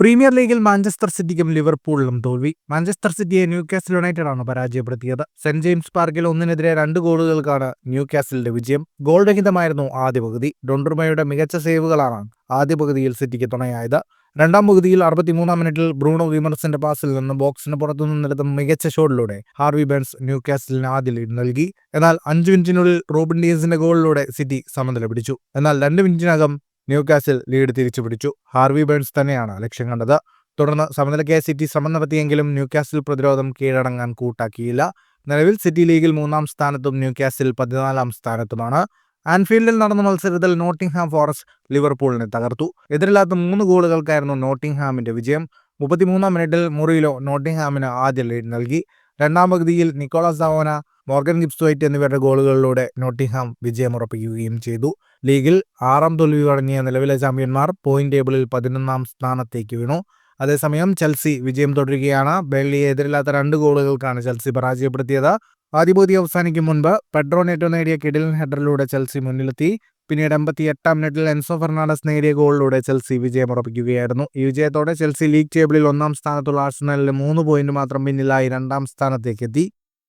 Premier ലീഗിൽ Manchester സിറ്റിക്കും ലിവർപൂളിനും തോൽവി. Manchester സിറ്റിയെ ന്യൂകാസിൽ യുണൈറ്റഡ് ആണ് പരാജയപ്പെടുത്തിയത്. സെന്റ് ജെയിംസ് പാർക്കിൽ 1-നെതിരെ 2 ഗോളുകൾക്കാണ് ന്യൂകാസിലിന്റെ വിജയം. ഗോൾ രഹിതമായിരുന്നു ആദ്യ പകുതി. ഡൊണ്ടർമയുടെ മികച്ച സേവുകളാണ് ആദ്യ പകുതിയിൽ സിറ്റിക്ക് തുണയായത്. രണ്ടാം പകുതിയിൽ 63-ാം മിനിറ്റിൽ ബ്രൂണോ വിമർസിന്റെ പാസിൽ നിന്ന് ബോക്സിന് പുറത്തുനിന്നെടുത്ത മികച്ച ഷോട്ടിലൂടെ ഹാർവി ബേൺസ് ന്യൂകാസിലിന് ആദ്യ ലീഡ് നൽകി. എന്നാൽ 5 മിനിറ്റിനുള്ളിൽ റൂബൻ ഡിയാസിന്റെ ഗോളിലൂടെ സിറ്റി സമനില പിടിച്ചു. എന്നാൽ 2 മിനിറ്റിനകം ന്യൂകാസിൽ ലീഡ് തിരിച്ചുപിടിച്ചു. ഹാർവി ബേൺസ് തന്നെയാണ് ലക്ഷ്യം കണ്ടത്. തുടർന്ന് സമനിലയ്ക്കായി സിറ്റി ശ്രമം നടത്തിയെങ്കിലും ന്യൂകാസിൽ പ്രതിരോധം കീഴടങ്ങാൻ കൂട്ടാക്കിയില്ല. നിലവിൽ സിറ്റി ലീഗിൽ 3-ാം സ്ഥാനത്തും ന്യൂകാസിൽ 14-ാം സ്ഥാനത്തുമാണ്. ആൻഫീൽഡിൽ നടന്ന മത്സരത്തിൽ നോട്ടിംഗ്ഹാം ഫോറസ്റ്റ് ലിവർപൂളിനെ തകർത്തു. എതിരില്ലാത്ത 3 ഗോളുകൾക്കായിരുന്നു നോട്ടിംഗ്ഹാമിന്റെ വിജയം. 33-ാം മിനിറ്റിൽ മുറിയിലോ നോട്ടിംഗ്ഹാമിന് ആദ്യ ലീഡ് നൽകി. രണ്ടാം പകുതിയിൽ നിക്കോളാസ് സാവോന, മോർഗൻ ഗിബ്സ്വൈറ്റ് എന്നിവരുടെ ഗോളുകളിലൂടെ നോട്ടിംഗ്ഹാം വിജയമുറപ്പിക്കുകയും ചെയ്തു. ലീഗിൽ 6-ാം തോൽവി വഴങ്ങിയ നിലവിലെ ചാമ്പ്യന്മാർ പോയിന്റ് ടേബിളിൽ 11-ാം സ്ഥാനത്തേക്ക് വീണു. അതേസമയം ചെൽസി വിജയം തുടരുകയാണ്. ബെർലിയെ എതിരില്ലാത്ത 2 ഗോളുകൾക്കാണ് ചെൽസി പരാജയപ്പെടുത്തിയത്. ആദ്യ പകുതി അവസാനിക്കും മുൻപ് പെഡ്രോ നെറ്റോ നേടിയ കിടിലൻ ഹെഡറിലൂടെ ചെൽസി മുന്നിലെത്തി. പിന്നീട് 88-ാം മിനിറ്റിൽ എൻസോ ഫെർണാണ്ടസ് നേടിയ ഗോളിലൂടെ ചെൽസി വിജയമുറപ്പിക്കുകയായിരുന്നു. ഈ വിജയത്തോടെ ചെൽസി ലീഗ് ടേബിളിൽ 1-ാം സ്ഥാനത്തുള്ള ആഴ്സണലിന് 3 പോയിന്റ് മാത്രം പിന്നിലായി 2-ാം സ്ഥാനത്തേക്ക് എത്തി.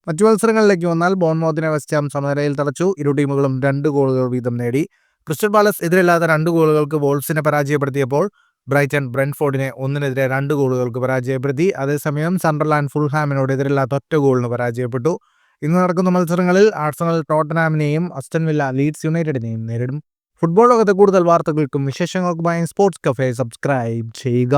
മറ്റു മത്സരങ്ങളിലേക്ക് വന്നാൽ ബോൺമൗത്തിനെ വെസ്റ്റ് ഹാം സമനിലയിൽ തളച്ചു. ഇരു ടീമുകളും 2 ഗോളുകൾ വീതം നേടി. ക്രിസ്റ്റൽ പാലസ് എതിരില്ലാത്ത 2 ഗോളുകൾക്ക് വോൾസിനെ പരാജയപ്പെടുത്തിയപ്പോൾ ബ്രൈറ്റൺ ബ്രെൻറ്റ്ഫോർഡിനെ 1-നെതിരെ 2 ഗോളുകൾക്ക് പരാജയപ്പെടുത്തി. അതേസമയം സണ്ടർലാൻഡ് ഫുൾഹാമിനോട് എതിരില്ലാത്ത 1 ഗോളിന് പരാജയപ്പെട്ടു. ഇന്ന് നടക്കുന്ന മത്സരങ്ങളിൽ ആഴ്സണൽ ടോട്ടനാമിനെയും അസ്റ്റൺ വില്ല ലീഡ്സ് യുണൈറ്റഡിനെയും നേരിടും. ഫുട്ബോൾ ലോകത്തെ കൂടുതൽ വാർത്തകൾക്കും വിശേഷങ്ങൾക്കുമായി സ്പോർട്സ് കഫേ സബ്സ്ക്രൈബ് ചെയ്യുക.